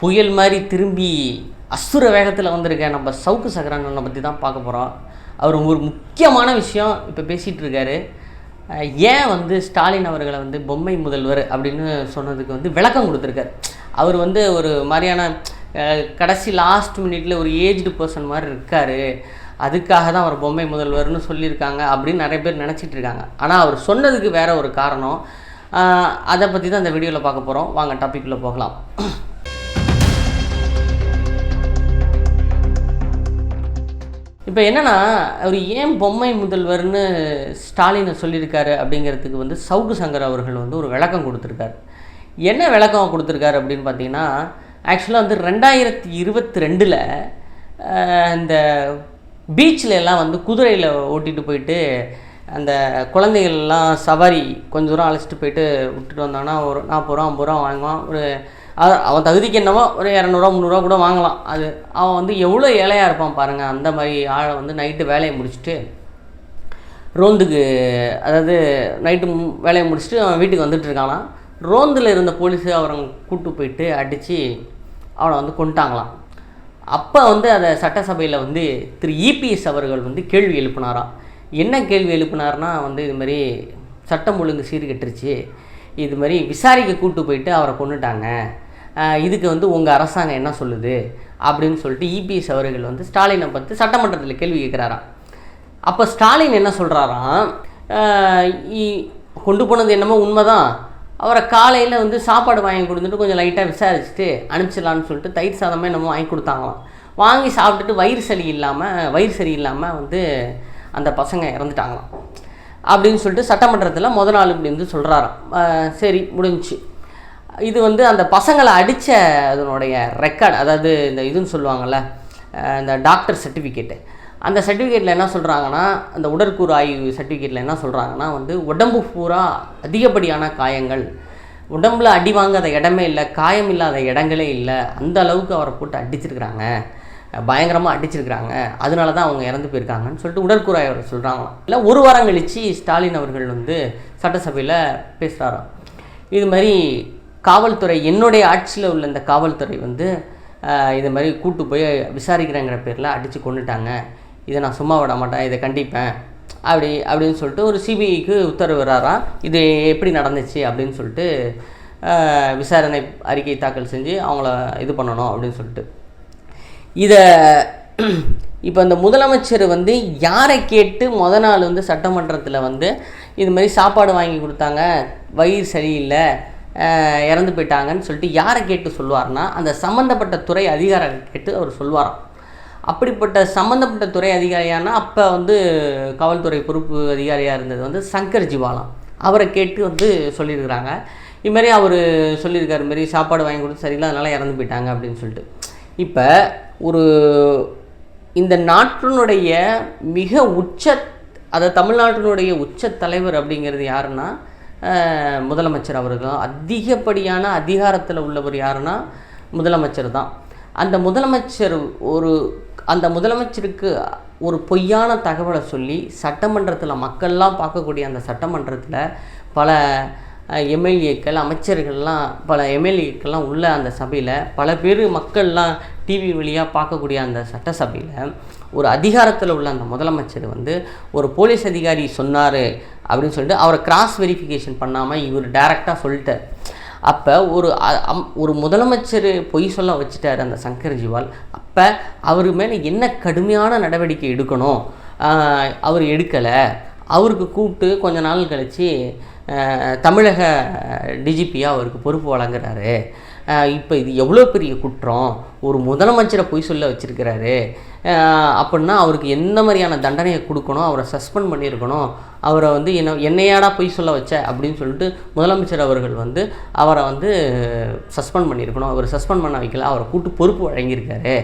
புயல் மாதிரி திரும்பி அசுர வேகத்தில் வந்திருக்க நம்ம சவுக்கு சங்கரனை பற்றி தான் பார்க்க போகிறோம். அவர் ஒரு முக்கியமான விஷயம் இப்போ பேசிகிட்டு இருக்காரு. ஏன் வந்து ஸ்டாலின் அவர்களை வந்து பொம்மை முதல்வர் அப்படின்னு சொன்னதுக்கு வந்து விளக்கம் கொடுத்துருக்காரு. அவர் வந்து ஒரு மாதிரியான கடைசி லாஸ்ட் மினிட்ல ஒரு ஏஜ்டு பர்சன் மாதிரி இருக்கார், அதுக்காக தான் அவர் பொம்மை முதல்வர்னு சொல்லியிருக்காங்க அப்படின்னு நிறைய பேர் நினச்சிட்டு இருக்காங்க. ஆனால் அவர் சொன்னதுக்கு வேற ஒரு காரணம். அதை பற்றி தான் இந்த வீடியோவில் பார்க்க போகிறோம். வாங்க டாபிக்குள்ளே போகலாம். இப்போ என்னென்னா, அவர் ஏன் பொம்மை முதல்வர்னு ஸ்டாலினை சொல்லியிருக்காரு அப்படிங்கிறதுக்கு வந்து சவுக்கு சங்கர் அவர்கள் வந்து ஒரு விளக்கம் கொடுத்துருக்காரு. என்ன விளக்கம் கொடுத்துருக்காரு அப்படின்னு பார்த்தீங்கன்னா, ஆக்சுவலாக வந்து 2022 இந்த பீச்சில் எல்லாம் வந்து குதிரையில் ஓட்டிகிட்டு போயிட்டு அந்த குழந்தைகள்லாம் சவாரி கொஞ்சம் தூரம் அழைச்சிட்டு போயிட்டு விட்டுட்டு வந்தாங்கன்னா ஒரு 40 ரூபா 50 ரூபா வாங்குவான். ஒரு அவன் தகுதிக்கு என்னவோ ஒரு 200 300 கூட வாங்கலாம். அது அவன் வந்து எவ்வளோ ஏழையாக இருப்பான் பாருங்கள். அந்த மாதிரி ஆளை வந்து நைட்டு வேலையை முடிச்சுட்டு ரோந்துக்கு, அதாவது நைட்டு வேலையை முடிச்சுட்டு அவன் வீட்டுக்கு வந்துட்டு இருக்கானா. ரோந்தில் இருந்த போலீஸு அவரை கூப்பிட்டு போயிட்டு அடித்து அவனை வந்து கொண்டுட்டாங்களாம். அப்போ வந்து அதை சட்டசபையில் வந்து திரு இபிஎஸ் அவர்கள் வந்து கேள்வி எழுப்பினாராம். என்ன கேள்வி எழுப்பினார்னா வந்து இது மாதிரி சட்டம் ஒழுங்கு சீர்கெட்டுருச்சு, இது மாதிரி விசாரிக்க கூப்பிட்டு போயிட்டு அவரை கொண்டுட்டாங்க, இதுக்கு வந்து உங்கள் அரசாங்கம் என்ன சொல்லுது அப்படின்னு சொல்லிட்டு இபிஎஸ் அவர்கள் வந்து ஸ்டாலினை பற்றி சட்டமன்றத்தில் கேள்வி கேட்குறாராம். அப்போ ஸ்டாலின் என்ன சொல்கிறாராம், கொண்டு போனது என்னமோ உண்மைதான், அவரை காலையில் வந்து சாப்பாடு வாங்கி கொடுத்துட்டு கொஞ்சம் லைட்டாக விசாரிச்சுட்டு அனுப்பிச்சிடலான்னு சொல்லிட்டு தயிர் சாதமே என்னமோ வாங்கி கொடுத்தாங்களாம். வாங்கி சாப்பிட்டுட்டு வயிறு சரியில்லாமல் வந்து அந்த பசங்க இறந்துட்டாங்களாம் அப்படின்னு சொல்லிட்டு சட்டமன்றத்தில் முதல் நாள் இப்படி வந்து சொல்கிறாராம். சரி, முடிஞ்சிச்சு. இது வந்து அந்த பசங்களை அடித்த அதனுடைய ரெக்கார்டு, அதாவது இந்த இதுன்னு சொல்லுவாங்கள்ல, இந்த டாக்டர் சர்டிஃபிகேட்டு, அந்த சர்டிஃபிகேட்டில் என்ன சொல்கிறாங்கன்னா, அந்த உடற்கூறு ஆய்வு சர்டிஃபிகேட்டில் என்ன சொல்கிறாங்கன்னா வந்து உடம்பு பூரா அதிகப்படியான காயங்கள், உடம்புல அடி வாங்காத இடமே இல்லை, காயம் இல்லாத இடங்களே இல்லை, அந்த அளவுக்கு அவரை போட்டு அடிச்சிருக்கிறாங்க, பயங்கரமாக அடிச்சிருக்கிறாங்க, அதனால தான் அவங்க இறந்து போயிருக்காங்கன்னு சொல்லிட்டு உடற்கூறு ஆய்வர் சொல்கிறாங்களாம். இல்லை, ஒரு வாரம் கழித்து ஸ்டாலின் அவர்கள் வந்து சட்டசபையில் பேசுகிறாராம். இது மாதிரி காவல்துறை, என்னுடைய ஆட்சியில் உள்ள இந்த காவல்துறை வந்து இது மாதிரி கூட்டு போய் விசாரிக்கிறேங்கிற பேரில் அடித்து கொண்டுட்டாங்க, இதை நான் சும்மா விட மாட்டேன், இதை கண்டிப்பேன் அப்படின்னு சொல்லிட்டு ஒரு சிபிஐக்கு உத்தரவிடுறாராம். இது எப்படி நடந்துச்சு அப்படின்னு சொல்லிட்டு விசாரணை அறிக்கை தாக்கல் செஞ்சு அவங்கள இது பண்ணணும் அப்படின்னு சொல்லிட்டு. இதை இப்போ இந்த முதலமைச்சர் வந்து யாரை கேட்டு நாள் வந்து சட்டமன்றத்தில் வந்து இது மாதிரி சாப்பாடு வாங்கி கொடுத்தாங்க, வயிறு சரியில்லை, இறந்து போயிட்டாங்கன்னு சொல்லிட்டு யாரை கேட்டு சொல்லுவார்னா, அந்த சம்மந்தப்பட்ட துறை அதிகாரிகள் கேட்டு அவர் சொல்லுவாராம். அப்படிப்பட்ட சம்மந்தப்பட்ட துறை அதிகாரியானா அப்போ வந்து காவல்துறை பொறுப்பு அதிகாரியாக இருந்தது வந்து சங்கர் ஜிவாலாம், அவரை கேட்டு வந்து சொல்லியிருக்கிறாங்க. இதுமாரி அவர் சொல்லியிருக்காரு, இதுமாரி சாப்பாடு வாங்கி கொடுத்து சரியில்லை, அதனால் இறந்து போயிட்டாங்க அப்படின்னு சொல்லிட்டு. இப்போ ஒரு இந்த நாட்டினுடைய மிக அதாவது தமிழ்நாட்டினுடைய உச்ச தலைவர் அப்படிங்கிறது யாருன்னா முதலமைச்சர் அவர்கள். அதிகப்படியான அதிகாரத்தில் உள்ளவர் யாருன்னா முதலமைச்சர் தான். அந்த முதலமைச்சருக்கு ஒரு பொய்யான தகவலை சொல்லி சட்டமன்றத்தில் மக்கள்லாம் பார்க்கக்கூடிய அந்த சட்டமன்றத்தில் பல எம்எல்ஏக்கள், அமைச்சர்கள்லாம், பல எம்எல்ஏக்கள்லாம் உள்ள அந்த சபையில் பல பேர் மக்கள்லாம் டிவி வழியாக பார்க்கக்கூடிய அந்த சட்டசபையில் ஒரு அதிகாரத்தில் உள்ள அந்த முதலமைச்சர் வந்து ஒரு போலீஸ் அதிகாரி சொன்னார் அப்படின்னு சொல்லிட்டு அவரை கிராஸ் வெரிஃபிகேஷன் பண்ணாமல் இவர் டைரெக்டாக சொல்லிட்டார். அப்போ ஒரு முதலமைச்சர் பொய் சொல்ல வச்சுட்டார் அந்த சங்கர் ஜிவால். அப்போ அவர் மேலே என்ன கடுமையான நடவடிக்கை எடுக்கணும், அவர் எடுக்கலை. அவருக்கு கூப்பிட்டு கொஞ்ச நாள் கழித்து தமிழக டிஜிபியாக அவருக்கு பொறுப்பு வழங்குறாரு. இப்போ இது எவ்வளோ பெரிய குற்றம், ஒரு முதலமைச்சரை பொய் சொல்ல வச்சுருக்கிறாரு அப்படின்னா அவருக்கு எந்த மாதிரியான தண்டனையை கொடுக்கணும், அவரை சஸ்பெண்ட் பண்ணியிருக்கணும், அவரை வந்து என்னையாடா பொய் சொல்ல வச்ச அப்படின்னு சொல்லிட்டு முதலமைச்சர் அவர்கள் வந்து அவரை வந்து சஸ்பெண்ட் பண்ணியிருக்கணும், அவர் சஸ்பெண்ட் பண்ண வைக்கல, அவரை கூப்பிட்டு பொறுப்பு வழங்கியிருக்காரு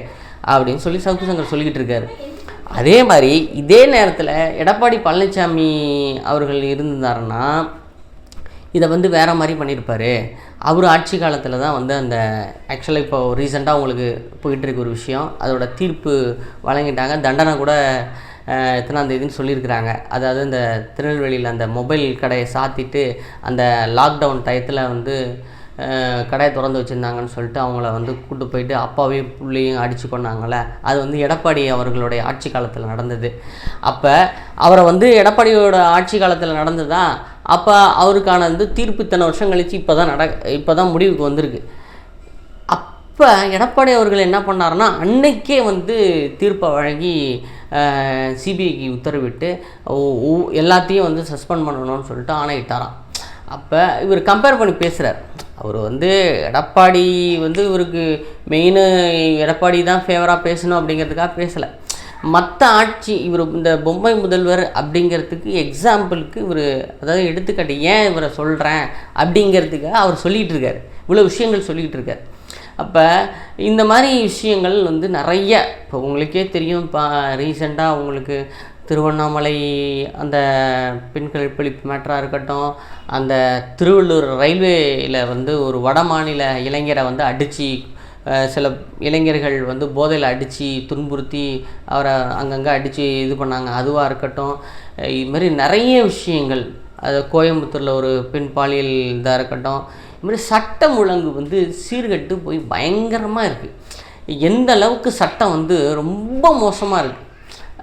அப்படின்னு சொல்லி சவுக்கு சங்கர் சொல்லிக்கிட்டு இருக்காரு. அதே மாதிரி இதே நேரத்தில் எடப்பாடி பழனிசாமி அவர்கள் இருந்தாருன்னா இதை வந்து வேறு மாதிரி பண்ணியிருப்பார். அவர் ஆட்சி காலத்தில் தான் வந்து அந்த ஆக்சுவலாக இப்போ ரீசெண்டாக உங்களுக்கு போயிட்டுருக்கு ஒரு விஷயம், அதோட தீர்ப்பு வழங்கிட்டாங்க, தண்டனை கூட எத்தனாம் தேதின்னு சொல்லியிருக்கிறாங்க. அதாவது இந்த திருநெல்வேலியில் அந்த மொபைல் கடையை சாத்திட்டு அந்த லாக்டவுன் டயத்தில் வந்து கடையை திறந்து வச்சுருந்தாங்கன்னு சொல்லிட்டு அவங்கள வந்து கூட்டு போயிட்டு அப்பாவையும் பிள்ளையும் அடித்து கொண்டாங்களே, அது வந்து எடப்பாடி அவர்களுடைய ஆட்சி காலத்தில் நடந்தது. அப்போ அவரை வந்து எடப்பாடியோட ஆட்சி காலத்தில் நடந்ததா, அப்போ அவருக்கான வந்து தீர்ப்பு இத்தனை வருஷம் கழித்து இப்போ தான் முடிவுக்கு வந்திருக்கு. அப்போ எடப்பாடி அவர்கள் என்ன பண்ணாருன்னா, அன்னைக்கே வந்து தீர்ப்பை வழங்கி சிபிஐக்கு உத்தரவிட்டு எல்லாத்தையும் வந்து சஸ்பெண்ட் பண்ணணும்னு சொல்லிட்டு ஆணையிட்டாராம். அப்போ இவர் கம்பேர் பண்ணி பேசுகிறார். அவர் வந்து எடப்பாடி வந்து இவருக்கு மெயின் எடப்பாடி தான் ஃபேவராக பேசணும் அப்படிங்கிறதுக்காக பேசலை. மற்ற ஆட்சி இவர் இந்த பொம்மை முதல்வர் அப்படிங்கிறதுக்கு எக்ஸாம்பிளுக்கு இவர், அதாவது எடுத்துக்காட்டு ஏன் இவரை சொல்கிறேன் அப்படிங்கிறதுக்காக அவர் சொல்லிகிட்டு இருக்கார், இவ்வளோ விஷயங்கள் சொல்லிகிட்டு இருக்கார். அப்போ இந்த மாதிரி விஷயங்கள் வந்து நிறைய, இப்போ உங்களுக்கே தெரியும், இப்போ ரீசெண்டாக உங்களுக்கு திருவண்ணாமலை அந்த பெண்கள் கற்பழிப்பு மேட்டராக இருக்கட்டும், அந்த திருவள்ளூர் ரயில்வேயில் வந்து ஒரு வட மாநில இளைஞரை வந்து அடித்து, சில இளைஞர்கள் வந்து போதையில் அடித்து துன்புறுத்தி அவரை அங்கங்கே அடித்து இது பண்ணாங்க, அதுவாக இருக்கட்டும். இதுமாரி நிறைய விஷயங்கள், அது கோயம்புத்தூரில் ஒரு பெண் பாலியல் இதாக இருக்கட்டும். இதுமாதிரி சட்டம் ஒழுங்கு வந்து சீர்கட்டு போய் பயங்கரமாக இருக்குது. எந்த அளவுக்கு சட்டம் வந்து ரொம்ப மோசமாக இருக்குது.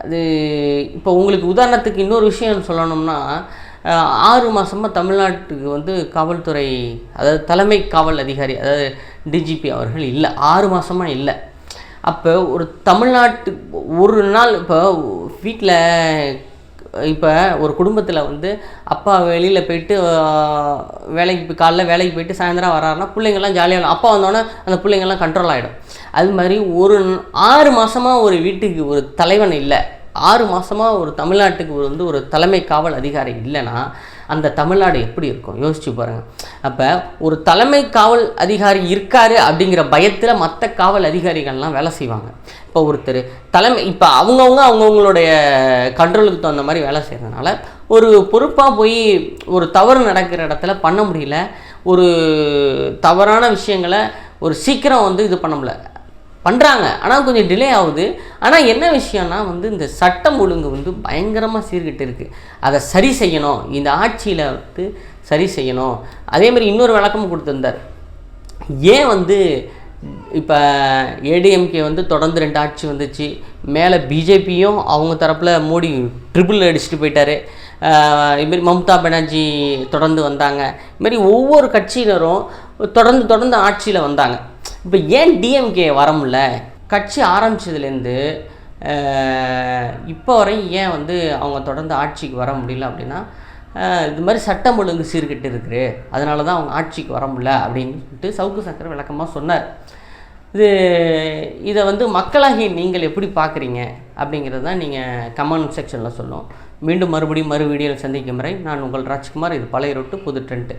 அது இப்போ உங்களுக்கு உதாரணத்துக்கு இன்னொரு விஷயம் சொல்லணும்னா, 6 மாதமாக தமிழ்நாட்டுக்கு வந்து காவல்துறை, அதாவது தலைமை காவல் அதிகாரி, அதாவது டிஜிபி அவர்கள் இல்லை, 6 மாதமாக இல்லை. அப்போ ஒரு தமிழ்நாட்டு ஒரு நாள் இப்போ வீட்டில், இப்போ ஒரு குடும்பத்தில் வந்து அப்பா வெளியில் போயிட்டு வேலைக்கு காலைல வேலைக்கு போயிட்டு சாயந்தரம் வராருன்னா பிள்ளைங்கள்லாம் ஜாலியாக, அப்பா வந்தோடனே அந்த பிள்ளைங்கள்லாம் கண்ட்ரோல் ஆகிடும். அது மாதிரி ஒரு 6 மாதமாக ஒரு வீட்டுக்கு ஒரு தலைவன் இல்லை, 6 மாதமாக ஒரு தமிழ்நாட்டுக்கு வந்து ஒரு தலைமை காவல் அதிகாரி இல்லைன்னா அந்த தமிழ்நாடு எப்படி இருக்கும் யோசிச்சு பாருங்கள். அப்போ ஒரு தலைமை காவல் அதிகாரி இருக்கார் அப்படிங்கிற பயத்தில் மற்ற காவல் அதிகாரிகள்லாம் வேலை செய்வாங்க. இப்போ ஒருத்தர் தலைமை, இப்போ அவங்கவுங்களுடைய கண்ட்ரோலுக்கு தகுந்த மாதிரி வேலை செய்கிறதுனால ஒரு பொறுப்பாக போய் ஒரு தவறு நடக்கிற இடத்துல பண்ண முடியல, ஒரு தவறான விஷயங்களை ஒரு சீக்கிரம் வந்து இது பண்ண முடியல, பண்ணுறாங்க, ஆனால் கொஞ்சம் டிலே ஆகுது. ஆனால் என்ன விஷயம்னா வந்து இந்த சட்டம் ஒழுங்கு வந்து பயங்கரமாக சீர்கிட்டு இருக்குது. அதை சரி செய்யணும், இந்த ஆட்சியில் வந்து சரி செய்யணும். அதேமாதிரி இன்னொரு விளக்கமும் கொடுத்துருந்தார். ஏன் வந்து இப்போ ஏடிஎம்கே வந்து தொடர்ந்து 2 ஆட்சி வந்துச்சு, மேலே பிஜேபியும் அவங்க தரப்பில் மோடி ட்ரிபிள் அடிச்சுட்டு போயிட்டார், இதுமாரி மம்தா பானர்ஜி தொடர்ந்து வந்தாங்க, இதுமாரி ஒவ்வொரு கட்சியினரும் தொடர்ந்து ஆட்சியில் வந்தாங்க. இப்போ ஏன் டிஎம்கே வர முடியல? கட்சி ஆரம்பித்ததுலேருந்து இப்போ வரையும் ஏன் வந்து அவங்க தொடர்ந்து ஆட்சிக்கு வர முடியல அப்படின்னா, இது மாதிரி சட்டம் ஒழுங்கு சீர்கிட்டு இருக்குது, அதனால தான் அவங்க ஆட்சிக்கு வர முடியல அப்படின்னு சொல்லிட்டு சவுக்கு சங்கர் விளக்கமாக சொன்னார். இதை வந்து மக்களாகி நீங்கள் எப்படி பார்க்குறீங்க அப்படிங்கிறது தான் நீங்கள் கமெண்ட் செக்ஷனில் சொல்லும். மீண்டும் மறு வீடியோவில் சந்திக்கும் வரை நான் உங்கள் ராஜ்குமார். இது பழைய ரொட்டு புது ட்ரெண்ட்.